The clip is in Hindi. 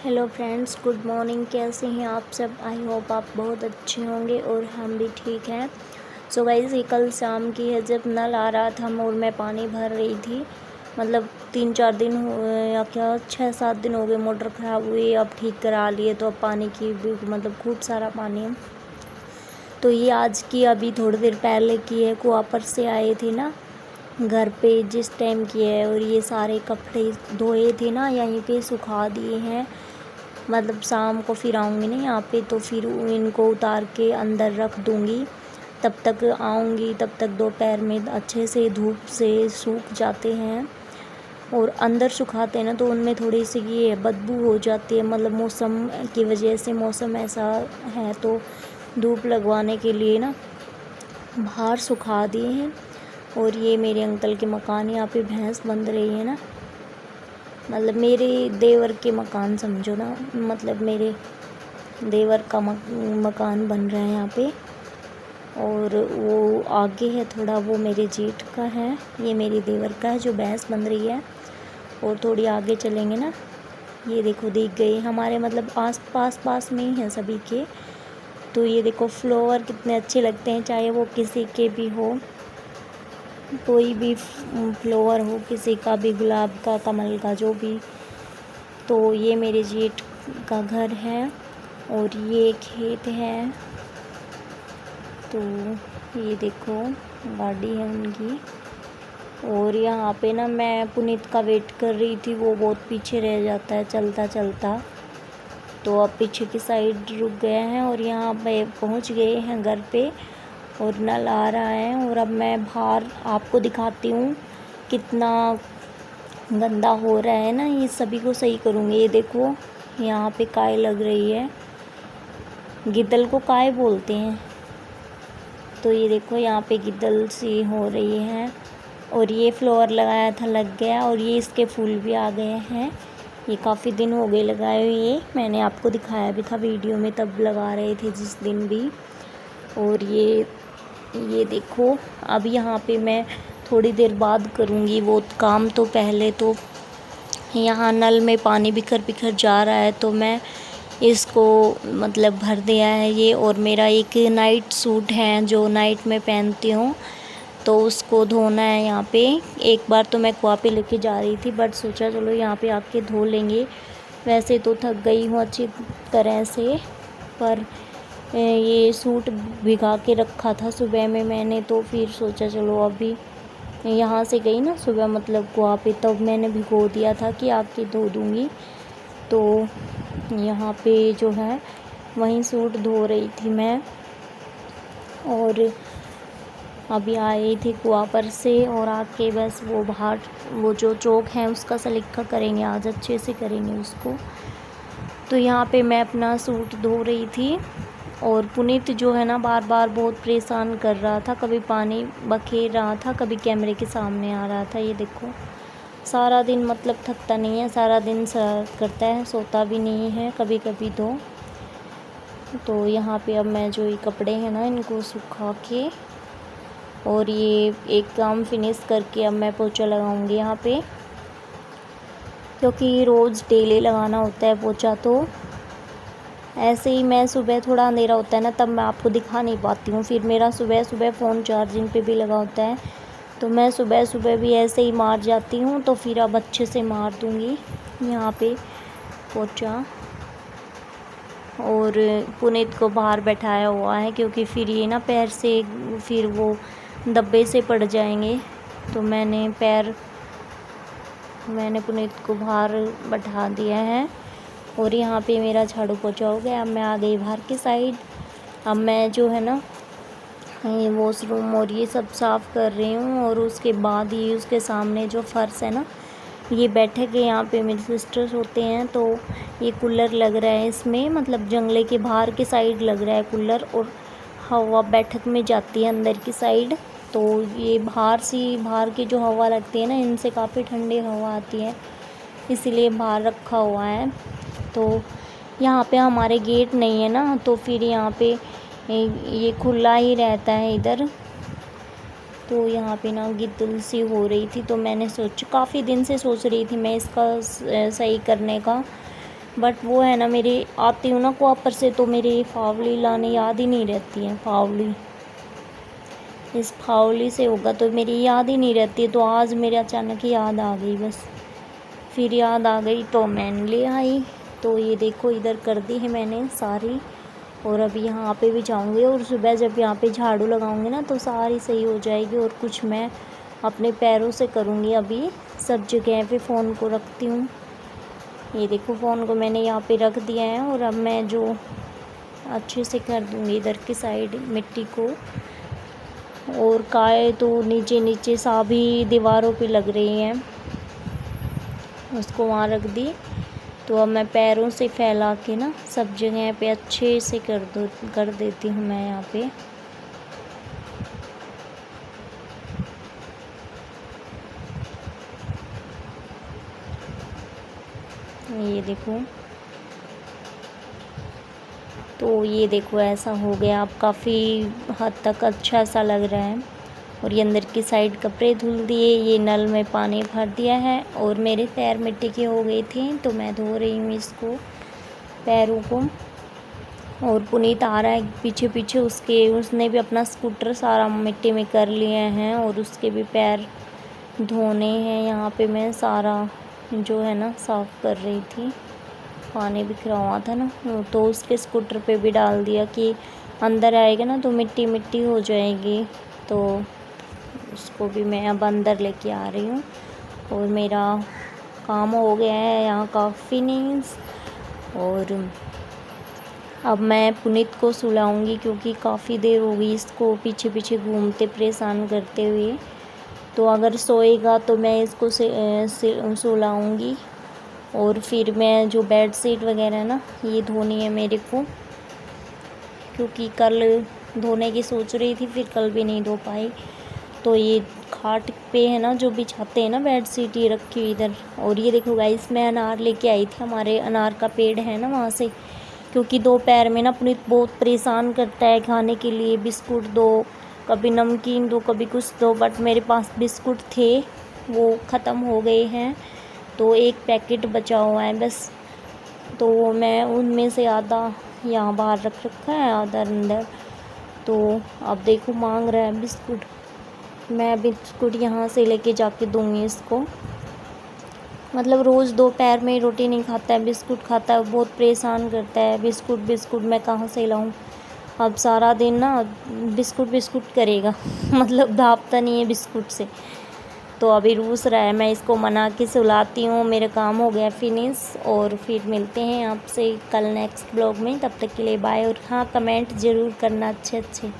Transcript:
Hello friends, good morning. कैसे हैं आप सब? आई होप आप बहुत अच्छे होंगे और हम भी ठीक हैं। सो गाइस, ये कल शाम की है जब नल आ रहा था और मैं पानी भर रही थी। मतलब 3-4 दिन या क्या 6-7 दिन हो गए मोटर ख़राब हुई। अब ठीक करा लिए तो अब पानी की भी मतलब खूब सारा पानी है। तो ये आज की अभी थोड़ी देर पहले की है। कुआं पर से आए थे ना घर पे जिस टाइम की है, और ये सारे कपड़े धोए थे ना यहीं पे सुखा दिए हैं। मतलब शाम को फिर आऊँगी ना यहाँ पे, तो फिर इनको उतार के अंदर रख दूँगी। तब तक आऊँगी, तब तक दोपहर में अच्छे से धूप से सूख जाते हैं। और अंदर सुखाते हैं ना तो उनमें थोड़ी सी ये बदबू हो जाती है। मतलब मौसम की वजह से, मौसम ऐसा है तो धूप लगवाने के लिए ना बाहर सुखा दिए हैं। और ये मेरे अंकल के मकान, यहाँ पे भैंस बंध रही है ना। मतलब मेरे देवर के मकान समझो ना, मतलब मेरे देवर का मकान बन रहा है यहाँ पे। और वो आगे है थोड़ा, वो मेरे जेठ का है, ये मेरे देवर का है जो भैंस बन रही है। और थोड़ी आगे चलेंगे ना, ये देखो दिख गई हमारे, मतलब पास में ही है सभी के। तो ये देखो फ्लावर कितने अच्छे लगते हैं, चाहे वो किसी के भी हो, कोई भी फ्लावर हो, किसी का भी, गुलाब का, कमल का, जो भी। तो ये मेरे जेठ का घर है और ये खेत है। तो ये देखो गाड़ी है उनकी। और यहाँ पे ना मैं पुनीत का वेट कर रही थी, वो बहुत पीछे रह जाता है चलता चलता। तो अब पीछे की साइड रुक गए हैं और यहाँ पे पहुँच गए हैं घर पे। और नल आ रहा है और अब मैं बाहर आपको दिखाती हूँ कितना गंदा हो रहा है ना। ये सभी को सही करूँगी। ये देखो यहाँ पे काय लग रही है, गिद्धल को काय बोलते हैं। तो ये देखो यहाँ पे गिद्धल सी हो रही है। और ये फ्लावर लगाया था, लग गया। और ये इसके फूल भी आ गए हैं। ये काफ़ी दिन हो गए लगाए हुए, मैंने आपको दिखाया भी था वीडियो में, तब लगा रहे थे जिस दिन भी। और ये देखो अब यहाँ पे मैं थोड़ी देर बाद करूँगी वो काम। तो पहले तो यहाँ नल में पानी बिखर जा रहा है, तो मैं इसको मतलब भर दिया है ये। और मेरा एक नाइट सूट है जो नाइट में पहनती हूँ, तो उसको धोना है यहाँ पे। एक बार तो मैं कुआं पे लेके जा रही थी, बट सोचा चलो यहाँ पे आके धो लेंगे। वैसे तो थक गई हूँ अच्छी तरह से, पर ये सूट भिगा के रखा था सुबह में मैंने, तो फिर सोचा चलो अभी यहाँ से गई ना सुबह, मतलब कुआं पे, तब मैंने भिगो दिया था कि आके धो दूँगी। तो यहाँ पे जो है वहीं सूट धो रही थी मैं। और अभी आई थी कुआं पर से, और आके बस वो बाहर वो जो चौक है उसका सलीका करेंगे, आज अच्छे से करेंगे उसको। तो यहाँ पे मैं अपना सूट धो रही थी। और पुनीत जो है ना बार बार बहुत परेशान कर रहा था, कभी पानी बखेर रहा था, कभी कैमरे के सामने आ रहा था। ये देखो सारा दिन मतलब थकता नहीं है, सारा दिन करता है, सोता भी नहीं है कभी कभी तो यहाँ पे अब मैं जो ये कपड़े हैं ना इनको सुखा के, और ये एक काम फिनिश करके अब मैं पोछा लगाऊंगी यहाँ पे, क्योंकि रोज़ डेली लगाना होता है पोछा। तो ऐसे ही मैं सुबह थोड़ा अंधेरा होता है ना, तब मैं आपको दिखा नहीं पाती हूँ। फिर मेरा सुबह फ़ोन चार्जिंग पे भी लगा होता है, तो मैं सुबह भी ऐसे ही मार जाती हूँ। तो फिर अब अच्छे से मार दूँगी यहाँ पे पोछा। और पुनीत को बाहर बैठाया हुआ है, क्योंकि फिर ये ना पैर से फिर वो दब्बे से पड़ जाएंगे। तो मैंने पुनीत को बाहर बैठा दिया है। और यहाँ पे मेरा झाड़ू पोछा हो गया। अब मैं आ गई बाहर की साइड। अब मैं जो है ना ये वॉशरूम और ये सब साफ़ कर रही हूँ। और उसके बाद ये उसके सामने जो फर्श है ना, ये बैठक है, यहाँ पे मेरे सिस्टर्स होते हैं। तो ये कूलर लग रहा है इसमें, मतलब जंगले के बाहर की साइड लग रहा है कूलर, और हवा बैठक में जाती है अंदर की साइड। तो ये बाहर की जो हवा लगती है ना, इनसे काफ़ी ठंडी हवा आती है, इसीलिए बाहर रखा हुआ है। तो यहाँ पे हमारे गेट नहीं है ना, तो फिर यहाँ पे ये खुला ही रहता है इधर। तो यहाँ पे ना गिद्धल सी हो रही थी, तो मैंने काफ़ी दिन से सोच रही थी मैं इसका सही करने का। बट वो है ना, मेरी आती हूँ ना क्वापर से तो मेरी फावली लाने याद ही नहीं रहती है। फावली, इस फावली से होगा तो मेरी याद ही नहीं रहती। तो आज मेरे अचानक याद आ गई, बस फिर याद आ गई तो मैंने ले आई। तो ये देखो इधर कर दी है मैंने सारी, और अभी यहाँ पे भी जाऊँगी और सुबह जब यहाँ पे झाड़ू लगाऊँगी ना तो सारी सही हो जाएगी। और कुछ मैं अपने पैरों से करूँगी। अभी सब जगह पे फ़ोन को रखती हूँ। ये देखो फ़ोन को मैंने यहाँ पे रख दिया है, और अब मैं जो अच्छे से कर दूँगी इधर की साइड मिट्टी को। और काई तो नीचे नीचे सा भी दीवारों पे लग रही हैं, उसको वहाँ रख दी। तो अब मैं पैरों से फैला के ना सब जगह पे अच्छे से कर देती हूँ मैं यहाँ पे। ये देखो, तो ये देखो ऐसा हो गया, अब काफ़ी हद तक अच्छा सा लग रहा है। और ये अंदर की साइड कपड़े धुल दिए, ये नल में पानी भर दिया है। और मेरे पैर मिट्टी के हो गए थे तो मैं धो रही हूँ इसको, पैरों को। और पुनीत आ रहा है पीछे पीछे, उसने भी अपना स्कूटर सारा मिट्टी में कर लिए हैं और उसके भी पैर धोने हैं। यहाँ पे मैं सारा जो है ना साफ़ कर रही थी, पानी बिखरा हुआ था ना, तो उसके स्कूटर पे भी डाल दिया कि अंदर आएगा ना तो मिट्टी मिट्टी हो जाएगी। तो उसको भी मैं अब अंदर लेके आ रही हूँ। और मेरा काम हो गया है यहाँ का फिनिश। और अब मैं पुनीत को सुलाऊंगी क्योंकि काफ़ी देर हो गई इसको पीछे पीछे घूमते परेशान करते हुए। तो अगर सोएगा तो मैं इसको सुलाऊंगी। और फिर मैं जो बेड शीट वगैरह ना ये धोनी है मेरे को, क्योंकि कल धोने की सोच रही थी फिर कल भी नहीं धो पाई। तो ये खाट पे है ना जो बिछाते हैं ना बेड शीट, ये रखी हुई इधर। और ये देखो गाइस, मैं अनार लेके आई थी, हमारे अनार का पेड़ है ना वहाँ से। क्योंकि दोपहर में ना पुनीत बहुत परेशान करता है खाने के लिए, बिस्कुट दो, कभी नमकीन दो, कभी कुछ दो। बट मेरे पास बिस्कुट थे, वो ख़त्म हो गए हैं, तो एक पैकेट बचा हुआ है बस। तो मैं उनमें से आधा यहाँ बाहर रख रखा है, आधा अंदर। तो अब देखो मांग रहा है बिस्कुट, मैं बिस्कुट यहाँ से लेके जाके दूँगी इसको। मतलब रोज़ दोपहर में रोटी नहीं खाता है, बिस्कुट खाता है, बहुत परेशान करता है। बिस्कुट बिस्कुट मैं कहाँ से लाऊं? अब सारा दिन ना बिस्कुट बिस्कुट करेगा मतलब भापता नहीं है बिस्कुट से। तो अभी रूस रहा है, मैं इसको मना के सुलाती हूँ। मेरा काम हो गया फिनिश। और फिर मिलते हैं आपसे कल नेक्स्ट ब्लॉग में, तब तक के लिए बाय। और हाँ, कमेंट ज़रूर करना अच्छे अच्छे।